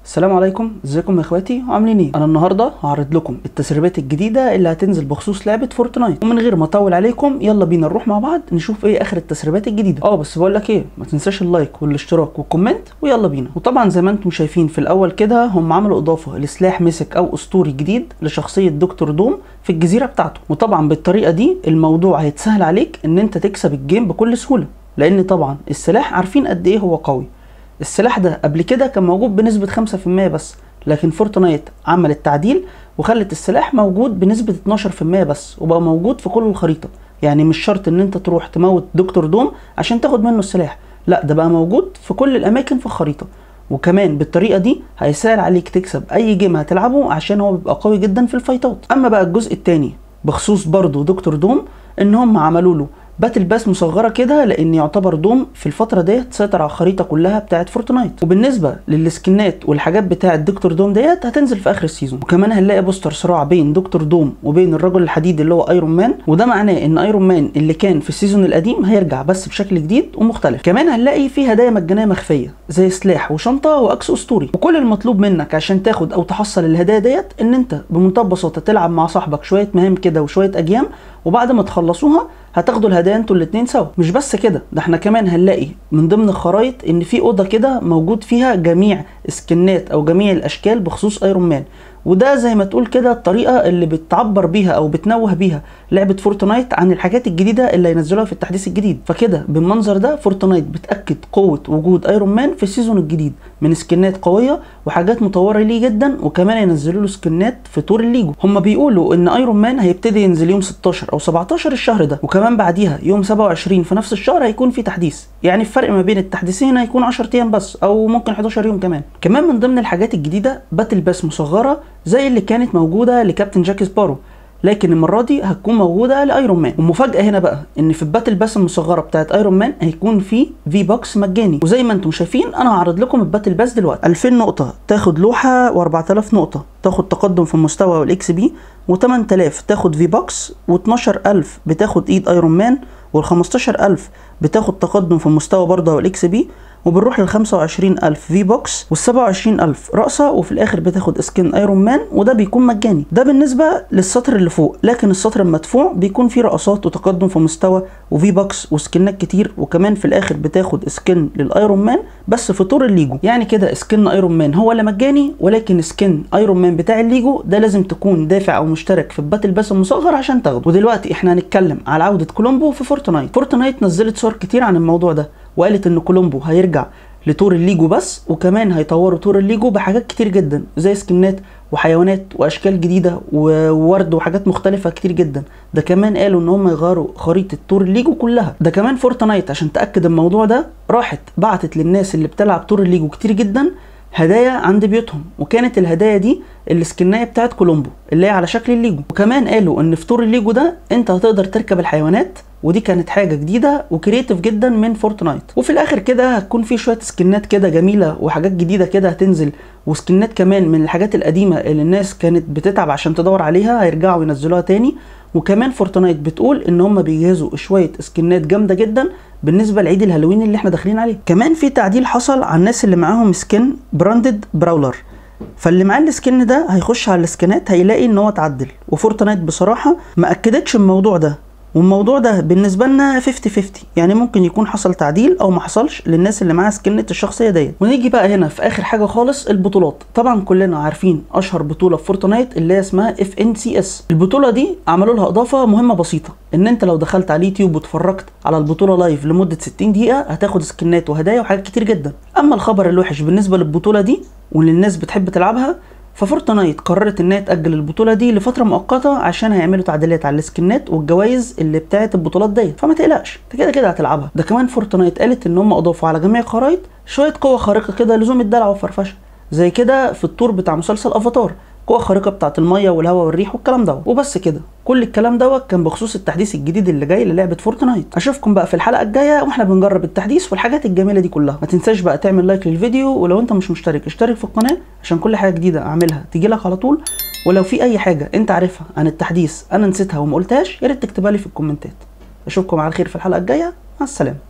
السلام عليكم، ازيكم يا اخواتي وعاملين ايه؟ انا النهارده هعرض لكم التسريبات الجديده اللي هتنزل بخصوص لعبه فورتنايت، ومن غير ما اطول عليكم يلا بينا نروح مع بعض نشوف ايه اخر التسريبات الجديده. بس بقول لك ايه، ما تنساش اللايك والاشتراك والكومنت ويلا بينا. وطبعا زي ما انتم شايفين في الاول كده هم عملوا اضافه لسلاح مسك او اسطوري جديد لشخصيه دكتور دوم في الجزيره بتاعته، وطبعا بالطريقه دي الموضوع هيتسهل عليك ان انت تكسب الجيم بكل سهوله، لان طبعا السلاح عارفين قد ايه هو قوي. السلاح ده قبل كده كان موجود بنسبة 5% بس، لكن فورتنايت عملت تعديل وخلت السلاح موجود بنسبة 12% بس، وبقى موجود في كل الخريطة. يعني مش شرط ان انت تروح تموت دكتور دوم عشان تاخد منه السلاح، لا ده بقى موجود في كل الاماكن في الخريطة. وكمان بالطريقة دي هيسهل عليك تكسب اي جيم هتلعبه عشان هو بيبقى قوي جدا في الفايتات. اما بقى الجزء التاني بخصوص برضو دكتور دوم، ان هم عملوا له باتل باس مصغره كده، لان يعتبر دوم في الفتره ديت سيطر على الخريطه كلها بتاعه فورتنايت. وبالنسبه للسكنات والحاجات بتاعه دكتور دوم ديت هتنزل في اخر السيزون. وكمان هنلاقي بوستر صراع بين دكتور دوم وبين الرجل الحديد اللي هو ايرون مان، وده معناه ان ايرون مان اللي كان في السيزون القديم هيرجع بس بشكل جديد ومختلف. كمان هنلاقي في هدايا مجانيه مخفيه زي سلاح وشنطه واكس اسطوري، وكل المطلوب منك عشان تاخد او تحصل الهدايا ديت ان انت بمنتهى البساطه تلعب مع صاحبك شويه مهام كده وشويه اجيام، وبعد ما تخلصوها هتاخدوا الهدايا انتوا الاتنين سوا. مش بس كده، ده احنا كمان هنلاقي من ضمن الخرايط ان في اوضه كده موجود فيها جميع سكنات او جميع الاشكال بخصوص ايرون مان، وده زي ما تقول كده الطريقه اللي بتعبر بيها او بتنوه بيها لعبه فورتنايت عن الحاجات الجديده اللي هينزلوها في التحديث الجديد. فكده بالمنظر ده فورتنايت بتاكد قوه وجود ايرون مان في السيزون الجديد من سكنات قويه وحاجات مطوره ليه جدا، وكمان ينزلوا له سكنات في طور الليجو. هم بيقولوا ان ايرون مان هيبتدي ينزل يوم 16 او 17 الشهر ده، وكمان بعديها يوم 27 في نفس الشهر هيكون في تحديث. يعني الفرق ما بين التحديثين هيكون 10 ايام بس، او ممكن 11 يوم كمان من ضمن الحاجات الجديده باتل باس مصغره زي اللي كانت موجوده لكابتن جاك سبارو، لكن المره دي هتكون موجوده لايرون مان. والمفاجاه هنا بقى ان في الباتل باس المصغره بتاعت ايرون مان هيكون في في بوكس مجاني، وزي ما انتم شايفين انا هعرض لكم الباتل باس دلوقتي. 2000 نقطه تاخد لوحه، و4000 نقطه تاخد تقدم في المستوى والاكس بي، و8000 تاخد في بوكس، و12000 بتاخد ايد ايرون مان، وال15000 بتاخد تقدم في المستوى برضه والاكس بي، وبنروح لل25000 في بوكس، وال27000 رقصه، وفي الاخر بتاخد سكين ايرون مان، وده بيكون مجاني. ده بالنسبه للسطر اللي فوق، لكن السطر المدفوع بيكون فيه رقصات وتقدم في مستوى وفي بوكس وسكنات كتير، وكمان في الاخر بتاخد سكين للايرون مان بس في طور الليجو. يعني كده سكين ايرون مان هو اللي مجاني، ولكن سكين ايرون مان بتاع الليجو ده لازم تكون دافع او مشترك في الباتل باس المصغر عشان تاخده. ودلوقتي احنا هنتكلم على عوده كولومبو في فورتنايت. فورتنايت نزلت صور كتير عن الموضوع ده، وقالت ان كولومبو هيرجع لطور الليجو بس، وكمان هيطوروا طور الليجو بحاجات كتير جدا زي سكنات وحيوانات واشكال جديده وورد وحاجات مختلفه كتير جدا. ده كمان قالوا ان هم يغيروا خريطه طور الليجو كلها. ده كمان فورتنايت عشان تاكد الموضوع ده راحت بعتت للناس اللي بتلعب طور الليجو كتير جدا هدايا عند بيوتهم، وكانت الهدايا دي السكنايه بتاعت كولومبو اللي هي على شكل الليجو. وكمان قالوا ان في طور الليجو ده انت هتقدر تركب الحيوانات، ودي كانت حاجه جديده وكرييتيف جدا من فورتنايت. وفي الاخر كده هتكون في شويه سكنات كده جميله وحاجات جديده كده هتنزل، وسكنات كمان من الحاجات القديمه اللي الناس كانت بتتعب عشان تدور عليها هيرجعوا ينزلوها تاني. وكمان فورتنايت بتقول ان هم بيجهزوا شويه سكنات جامده جدا بالنسبه لعيد الهالوين اللي احنا داخلين عليه. كمان في تعديل حصل على الناس اللي معاهم سكن براندد براولر، فاللي معاه السكن ده هيخش على السكنات هيلاقي ان هو اتعدل. وفورتنايت بصراحه ما اكدتش الموضوع ده، والموضوع ده بالنسبه لنا 50-50، يعني ممكن يكون حصل تعديل او ما حصلش للناس اللي معاها سكنه الشخصيه ديت. ونيجي بقى هنا في اخر حاجه خالص البطولات. طبعا كلنا عارفين اشهر بطوله في فورتنايت اللي هي اسمها FNCS. البطوله دي عملوا لها اضافه مهمه بسيطه، ان انت لو دخلت على اليوتيوب واتفرجت على البطوله لايف لمده 60 دقيقه هتاخد سكنات وهدايا وحاجات كتير جدا. اما الخبر الوحش بالنسبه للبطوله دي واللي بتحب تلعبها، ففورتنايت قررت انها تاجل البطوله دي لفتره مؤقته عشان هيعملوا تعديلات على السكنات والجوائز اللي بتاعت البطولات ديت، فما تقلقش انت كده كده هتلعبها. ده كمان فورتنايت قالت ان هم اضافوا على جميع الخرايط شويه قوه خارقه كده لزوم الدلع والفرفشه، زي كده في الطور بتاع مسلسل افاتار، قوه خارقه بتاعت الميه والهواء والريح والكلام دوت. وبس كده، كل الكلام دوت كان بخصوص التحديث الجديد اللي جاي للعبه فورتنايت. اشوفكم بقى في الحلقه الجايه واحنا بنجرب التحديث والحاجات الجميله دي كلها. ما تنساش بقى تعمل لايك للفيديو، ولو انت مش مشترك اشترك في القناه عشان كل حاجه جديده اعملها تجيلك على طول. ولو في اي حاجه انت عارفها عن التحديث انا نسيتها وما قلتهاش يا ريت تكتبها لي في الكومنتات. اشوفكم على خير في الحلقه الجايه، مع السلامه.